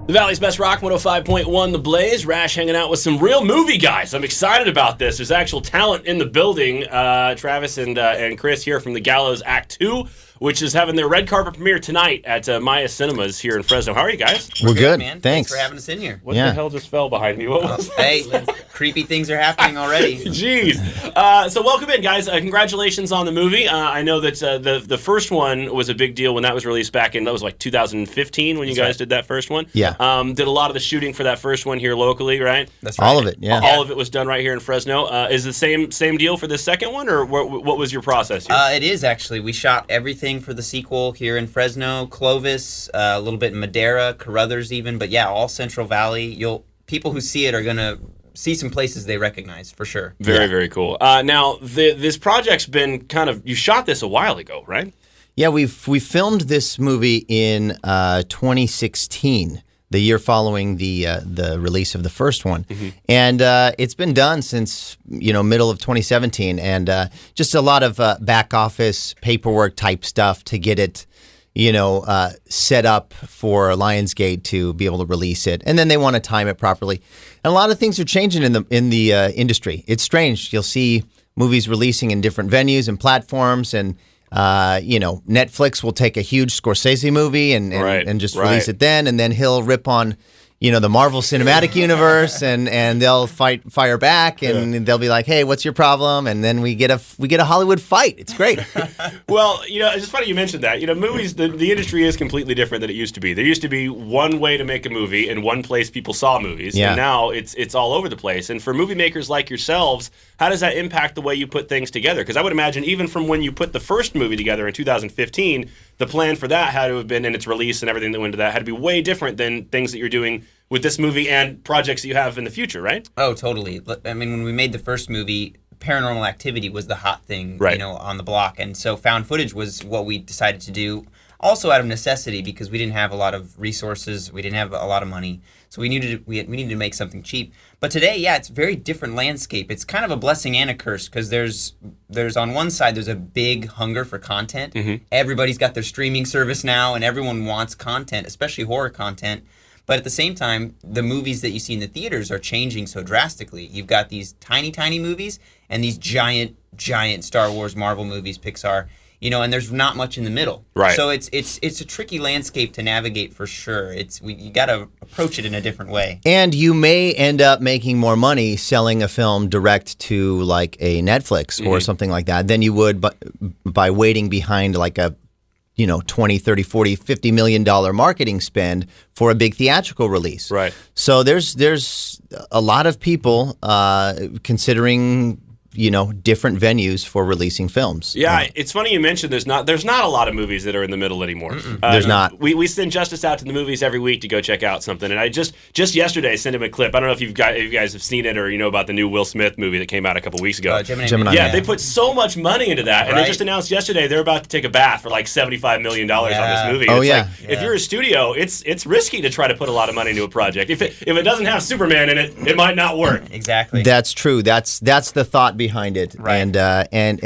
The Valley's Best Rock, 105.1 The Blaze. Rash hanging out with some real movie guys. I'm excited about this. There's actual talent in the building. Travis and Chris here from the Gallows Act II, which is having their red carpet premiere tonight at Maya Cinemas here in Fresno. How are you guys? We're good, man. Thanks for having us in here. What the hell just fell behind me? What was Hey, creepy things are happening already. Jeez. So welcome in, guys. Congratulations on the movie. I know that the first one was a big deal when that was released back in, that was like 2015 when you guys did that first one. Yeah. Did a lot of the shooting for that first one here locally, right? That's right. All of it, yeah. All of it was done right here in Fresno. Is the same deal for the second one, or what was your process here? It is, actually. We shot everything for the sequel here in Fresno, Clovis, a little bit in Madera, Carruthers even, but yeah, all Central Valley. People who see it are going to see some places they recognize, for sure. Very cool. Now, this project's been you shot this a while ago, right? Yeah, we filmed this movie in 2016, the year following the release of the first one, and it's been done since middle of 2017, and just a lot of back office paperwork type stuff to get it set up for Lionsgate to be able to release it, and then they want to time it properly. And a lot of things are changing in the industry. It's strange. You'll see movies releasing in different venues and platforms, and Netflix will take a huge Scorsese movie and just release it then, and then he'll rip on the Marvel Cinematic Universe, and they'll fire back, and they'll be like, "Hey, what's your problem?" And then we get a Hollywood fight. It's great. Well, it's just funny you mentioned that. Movies, the industry is completely different than it used to be. There used to be one way to make a movie and one place people saw movies, and now it's all over the place. And for movie makers like yourselves, how does that impact the way you put things together? Because I would imagine even from when you put the first movie together in 2015, the plan for that had to have been, and its release and everything that went into that, had to be way different than things that you're doing with this movie and projects that you have in the future, right? Oh, totally. I mean, when we made the first movie, paranormal activity was the hot thing, on the block. And so found footage was what we decided to do, also out of necessity, because we didn't have a lot of resources. We didn't have a lot of money. So we needed to make something cheap. But today, it's a very different landscape. It's kind of a blessing and a curse, because there's on one side, there's a big hunger for content. Everybody's got their streaming service now, and everyone wants content, especially horror content. But at the same time, the movies that you see in the theaters are changing so drastically. You've got these tiny, tiny movies and these giant, giant Star Wars, Marvel movies, Pixar, and there's not much in the middle. Right. So it's a tricky landscape to navigate, for sure. You got to approach it in a different way. And you may end up making more money selling a film direct to like a Netflix or something like that than you would by waiting behind like a $20, $30, $40, $50 million marketing spend for a big theatrical release. Right. So there's a lot of people considering different venues for releasing films. Yeah, it's funny you mentioned there's not a lot of movies that are in the middle anymore. There's not. We send Justice out to the movies every week to go check out something, and I just yesterday sent him a clip. I don't know if you guys have seen it or about the new Will Smith movie that came out a couple weeks ago. Gemini. Yeah, they put so much money into that, and they just announced yesterday they're about to take a bath for like $75 million on this movie. Oh, If you're a studio, it's risky to try to put a lot of money into a project. If it doesn't have Superman in it, it might not work. Exactly. That's true. That's the thought behind it. Right.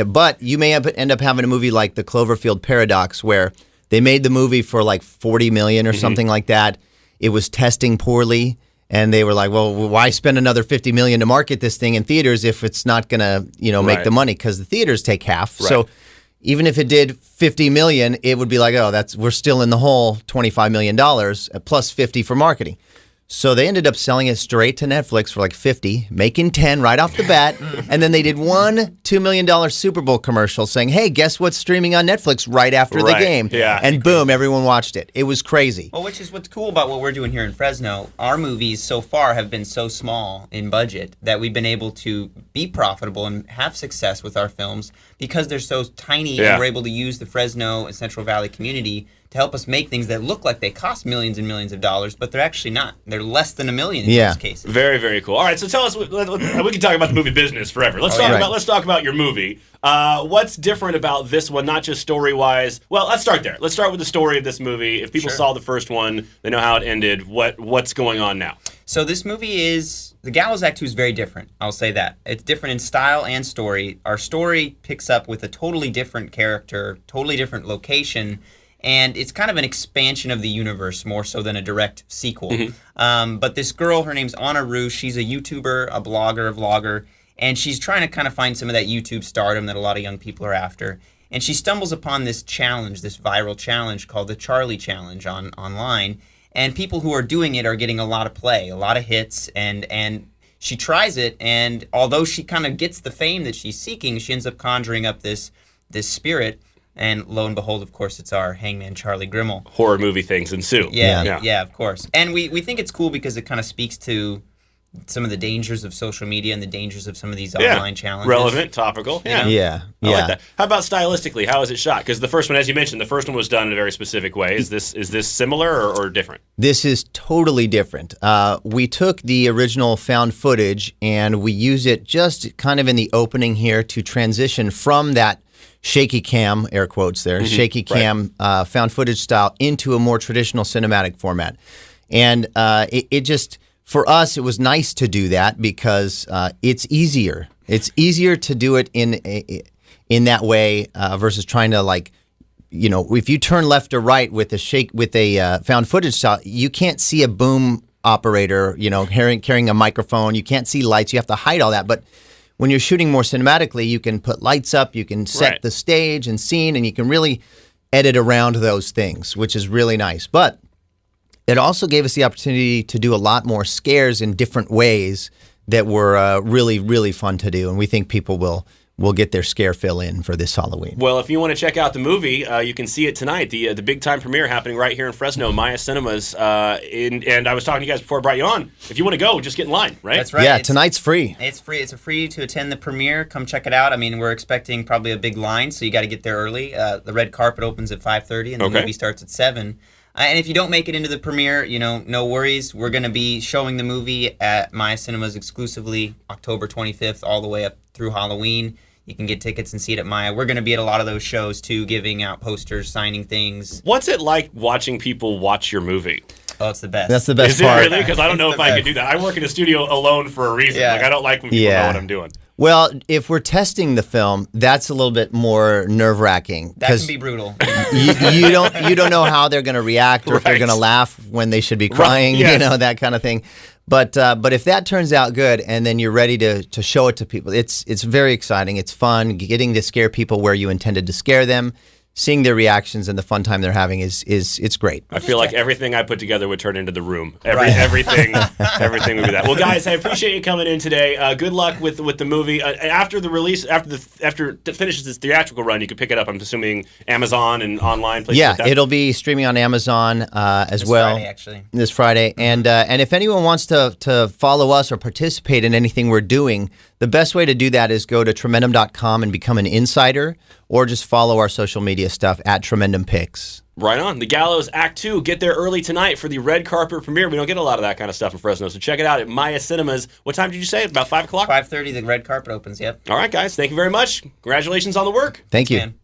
But you may end up having a movie like the Cloverfield Paradox, where they made the movie for like $40 million or something like that. It was testing poorly, and they were like, "Well, why spend another $50 million to market this thing in theaters if it's not going to, make the money?" Because the theaters take half. Right. So even if it did $50 million, it would be like, "Oh, we're still in the hole, $25 million plus $50 for marketing." So they ended up selling it straight to Netflix for like $50, making $10 right off the bat, and then they did one $2 million Super Bowl commercial saying, "Hey, guess what's streaming on Netflix right after the game?" Yeah. And boom, everyone watched it. It was crazy. Well, which is what's cool about what we're doing here in Fresno. Our movies so far have been so small in budget that we've been able to be profitable and have success with our films because they're so tiny, and we're able to use the Fresno and Central Valley community to help us make things that look like they cost millions and millions of dollars, but they're actually not. They're less than $1 million in most cases. Very, very cool. All right, so tell us. We can talk about the movie business forever. Let's talk about your movie. What's different about this one, not just story-wise? Well, let's start there. Let's start with the story of this movie. If people saw the first one, they know how it ended. What's going on now? So this movie is... The Gallows Act II is very different. I'll say that. It's different in style and story. Our story picks up with a totally different character, totally different location, And it's kind of an expansion of the universe more so than a direct sequel. But this girl, her name's Anna Rue. She's a YouTuber, a blogger, a vlogger, and she's trying to kind of find some of that YouTube stardom that a lot of young people are after. And she stumbles upon this challenge, this viral challenge called the Charlie Challenge online. And people who are doing it are getting a lot of play, a lot of hits, and she tries it, and although she kind of gets the fame that she's seeking, she ends up conjuring up this spirit. And lo and behold, of course, it's our hangman, Charlie Grimmel. Horror movie things ensue. Yeah, of course. And we think it's cool because it kind of speaks to some of the dangers of social media and the dangers of some of these online challenges. Relevant, topical. Yeah. I like that. How about stylistically? How is it shot? Because the first one, as you mentioned, the first one was done in a very specific way. Is this similar or different? This is totally different. We took the original found footage and we use it just kind of in the opening here to transition from that shaky cam, air quotes there, shaky cam found footage style into a more traditional cinematic format. And it just, for us, it was nice to do that because it's easier. It's easier to do it in that way versus trying to, like, you know, if you turn left or right with a found footage style, you can't see a boom operator, you know, carrying a microphone. You can't see lights. You have to hide all that. But when you're shooting more cinematically, you can put lights up, you can set the stage and scene, and you can really edit around those things, which is really nice. But it also gave us the opportunity to do a lot more scares in different ways that were really, really fun to do, and we think people will get their scare fill in for this Halloween. Well, if you want to check out the movie, you can see it tonight. The big time premiere happening right here in Fresno, Maya Cinemas. And I was talking to you guys before I brought you on. If you want to go, just get in line, right? That's right. Yeah, tonight's free. It's free. It's free to attend the premiere. Come check it out. I mean, we're expecting probably a big line, so you got to get there early. The red carpet opens at 5:30, and the movie starts at 7. And if you don't make it into the premiere, you know, no worries. We're going to be showing the movie at Maya Cinemas exclusively October 25th all the way up through Halloween. You can get tickets and see it at Maya. We're going to be at a lot of those shows, too, giving out posters, signing things. What's it like watching people watch your movie? Oh, it's the best. That's the best Is part. Is it really? Because I don't know if I could do that. I work in a studio alone for a reason. Yeah. Like, I don't like when people know what I'm doing. Well, if we're testing the film, that's a little bit more nerve-wracking. That can be brutal. you don't know how they're going to react or if they're going to laugh when they should be crying, you know, that kind of thing. But if that turns out good and then you're ready to show it to people, it's very exciting. It's fun. Getting to scare people where you intended to scare them, seeing their reactions and the fun time they're having it's great. I feel like everything I put together would turn into The Room. Everything would be that. Well, guys, I appreciate you coming in today. Good luck with the movie. After the release, after it finishes its theatrical run, you can pick it up. I'm assuming Amazon and online places. Yeah, like that. it'll be streaming on Amazon as well. Friday, actually. This Friday. And if anyone wants to follow us or participate in anything we're doing, the best way to do that is go to Tremendum.com and become an insider, or just follow our social media stuff at Tremendum Pics. Right on. The Gallows Act II. Get there early tonight for the red carpet premiere. We don't get a lot of that kind of stuff in Fresno, so check it out at Maya Cinemas. What time did you say? About 5 o'clock? 5:30, the red carpet opens, yep. All right, guys. Thank you very much. Congratulations on the work. Thank you. Man.